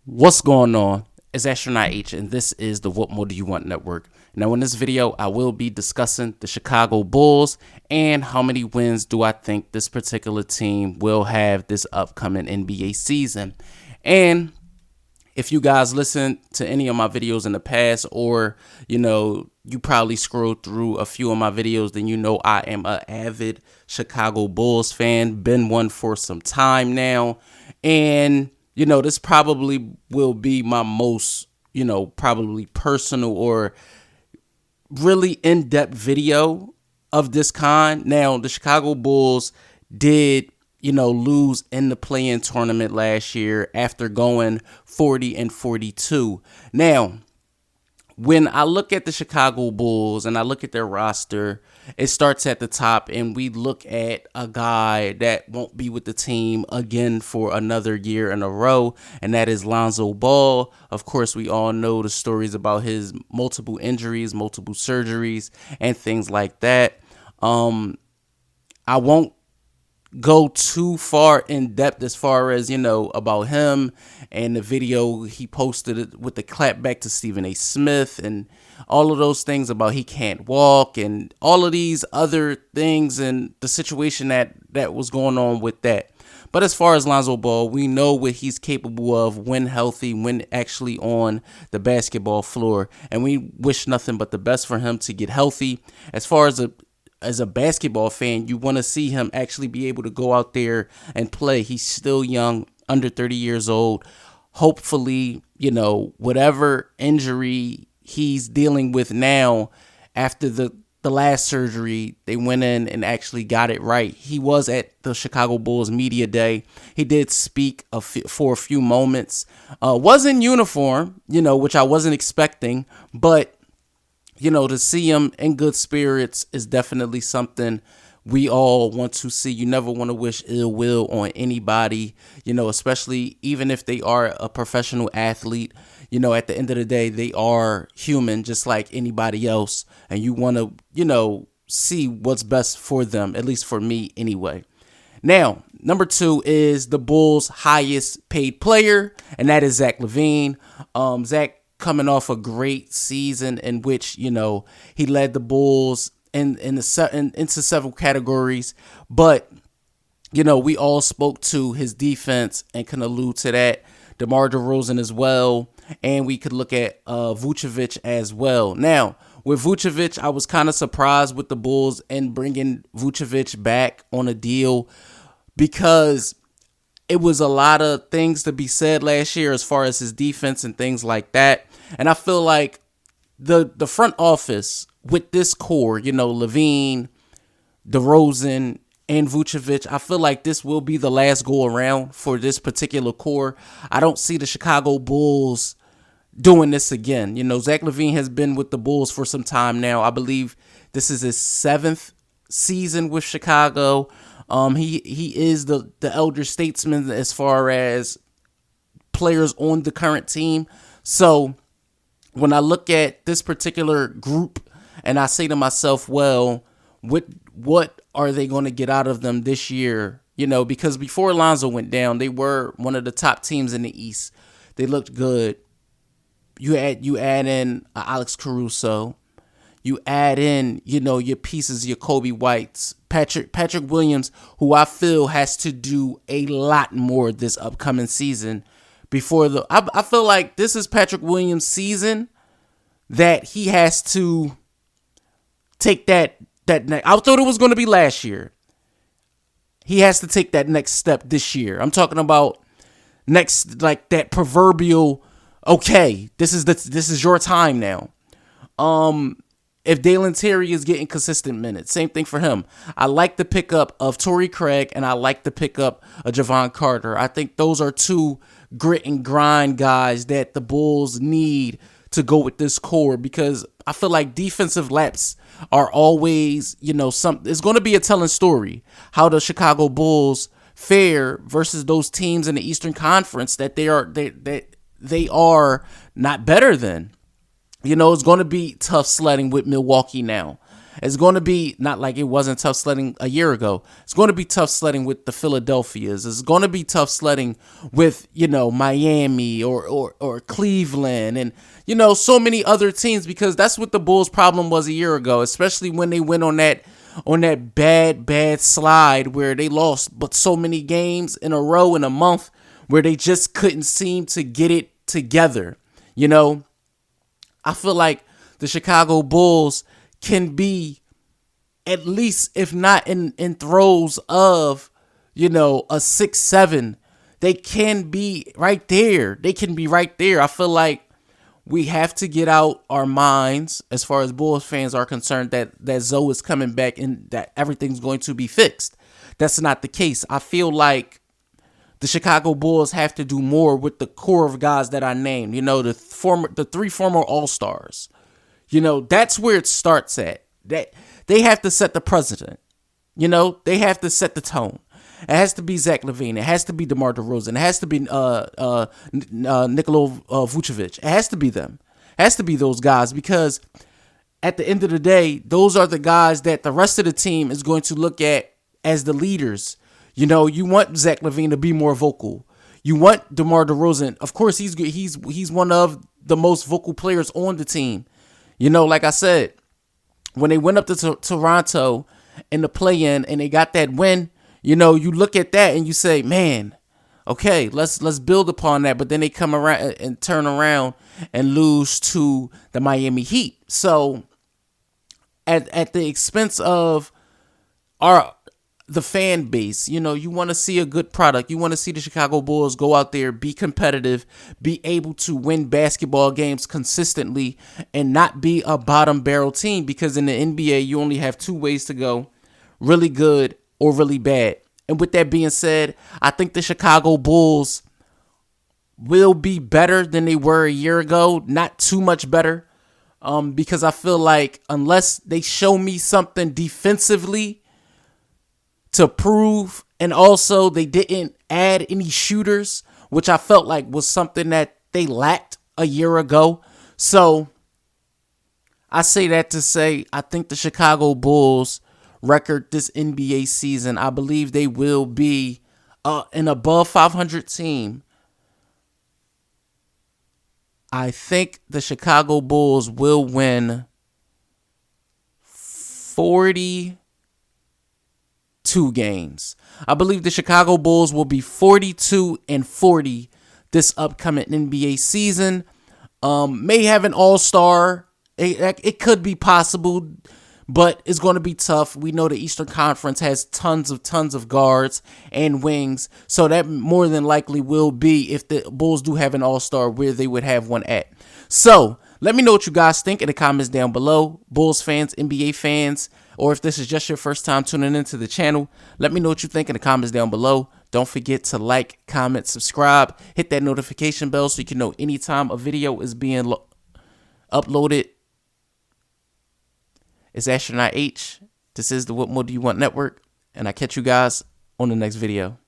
What's going on? It's Astronaut H, and this is the What More Do You Want Network. Now, in this video, I will be discussing the Chicago Bulls and how many wins do I think this particular team will have this upcoming NBA season. And if you guys listen to any of my videos in the past, or you probably scrolled through a few of my videos, then you know I am an avid Chicago Bulls fan, been one for some time now. And this probably will be my most, probably personal or really in-depth video of this kind. Now, the Chicago Bulls did, lose in the play-in tournament last year after going 40-42. Now, when I look at the Chicago Bulls and I look at their roster, it starts at the top, and we look at a guy that won't be with the team again for another year in a row, and that is Lonzo Ball. Of course, we all know the stories about his multiple injuries, multiple surgeries, and things like that. I won't go too far in depth as far as, about him and the video he posted with the clapback to Stephen A. Smith and all of those things about he can't walk and all of these other things and the situation that was going on with that. But as far as Lonzo Ball, we know what he's capable of when healthy, when actually on the basketball floor. And we wish nothing but the best for him to get healthy. As far as a basketball fan, you want to see him actually be able to go out there and play. He's still young, under 30 years old. Hopefully, whatever injury he's dealing with now after the last surgery, they went in and actually got it right. He was at the Chicago Bulls media day. He did speak for a few moments. Was in uniform, which I wasn't expecting, but to see him in good spirits is definitely something we all want to see. You never want to wish ill will on anybody, especially even if they are a professional athlete. At the end of the day, they are human just like anybody else. And you want to, see what's best for them, at least for me anyway. Now, number 2 is the Bulls' highest paid player, and that is Zach LaVine. Zach coming off a great season in which, he led the Bulls into several categories. But, we all spoke to his defense and can allude to that. DeMar DeRozan as well. And we could look at Vucevic as well. Now, with Vucevic, I was kind of surprised with the Bulls and bringing Vucevic back on a deal because it was a lot of things to be said last year as far as his defense and things like that. And I feel like the front office with this core, LaVine, DeRozan, and Vucevic, I feel like this will be the last go around for this particular core. I don't see the Chicago Bulls doing this again. Zach LaVine has been with the Bulls for some time now. I believe this is his 7th season with Chicago. He is the elder statesman as far as players on the current team. So when I look at this particular group and I say to myself, well, what are they going to get out of them this year? Because before Lonzo went down, they were one of the top teams in the East. They looked good. You add in Alex Caruso. You add in, your pieces, your Kobe Whites, Patrick Williams, who I feel has to do a lot more this upcoming season. I feel like this is Patrick Williams' season that he has to take that next. I thought it was going to be last year. He has to take that next step this year. I'm talking about next, like that proverbial, okay, this is your time now. If Dalen Terry is getting consistent minutes, same thing for him. I like the pickup of Torrey Craig, and I like the pickup of Javon Carter. I think those are 2 grit and grind guys that the Bulls need to go with this core, because I feel like defensive laps are always, it's going to be a telling story how the Chicago Bulls fare versus those teams in the Eastern Conference that they are not better than. It's going to be tough sledding with Milwaukee now. It's going to be not like it wasn't tough sledding a year ago. It's going to be tough sledding with the Philadelphias. It's going to be tough sledding with, Miami or Cleveland and, so many other teams, because that's what the Bulls' problem was a year ago, especially when they went on that bad slide where they lost but so many games in a row in a month where they just couldn't seem to get it together. I feel like the Chicago Bulls can be, at least if not in throes of, a 6-7, they can be right there. I feel like we have to get out our minds, as far as Bulls fans are concerned, that Zoe is coming back and that everything's going to be fixed. That's not the case. I feel like the Chicago Bulls have to do more with the core of guys that I named. The three former All-Stars. That's where it starts at. They have to set the precedent. They have to set the tone. It has to be Zach LaVine. It has to be DeMar DeRozan. It has to be Nikola Vucevic. It has to be them. It has to be those guys, because at the end of the day, those are the guys that the rest of the team is going to look at as the leaders. You want Zach LaVine to be more vocal. You want DeMar DeRozan. Of course, he's one of the most vocal players on the team. Like I said, when they went up to Toronto in the play-in and they got that win, you look at that and you say, man, okay, let's build upon that. But then they come around and turn around and lose to the Miami Heat. So at the expense of the fan base, you want to see a good product. You want to see the Chicago Bulls go out there, be competitive, be able to win basketball games consistently, and not be a bottom barrel team, because in the NBA, you only have two ways to go: really good or really bad. And with that being said, I think the Chicago Bulls will be better than they were a year ago. Not too much better, because I feel like unless they show me something defensively to prove, and also they didn't add any shooters, which I felt like was something that they lacked a year ago. So I say that to say I think the Chicago Bulls record this NBA season, I believe they will be an above 500 team. I think the Chicago Bulls will win 42 games. I believe the Chicago Bulls will be 42-40 this upcoming NBA season. May have an all-star. It could be possible, but it's going to be tough. We know the Eastern Conference has tons of guards and wings, so that more than likely will be, if the Bulls do have an all-star, where they would have one at. So let me know what you guys think in the comments down below. Bulls fans, NBA fans, or if this is just your first time tuning into the channel, let me know what you think in the comments down below. Don't forget to like, comment, subscribe, hit that notification bell so you can know anytime a video is being uploaded. It's Astronaut H. This is the What More Do You Want Network, and I catch you guys on the next video.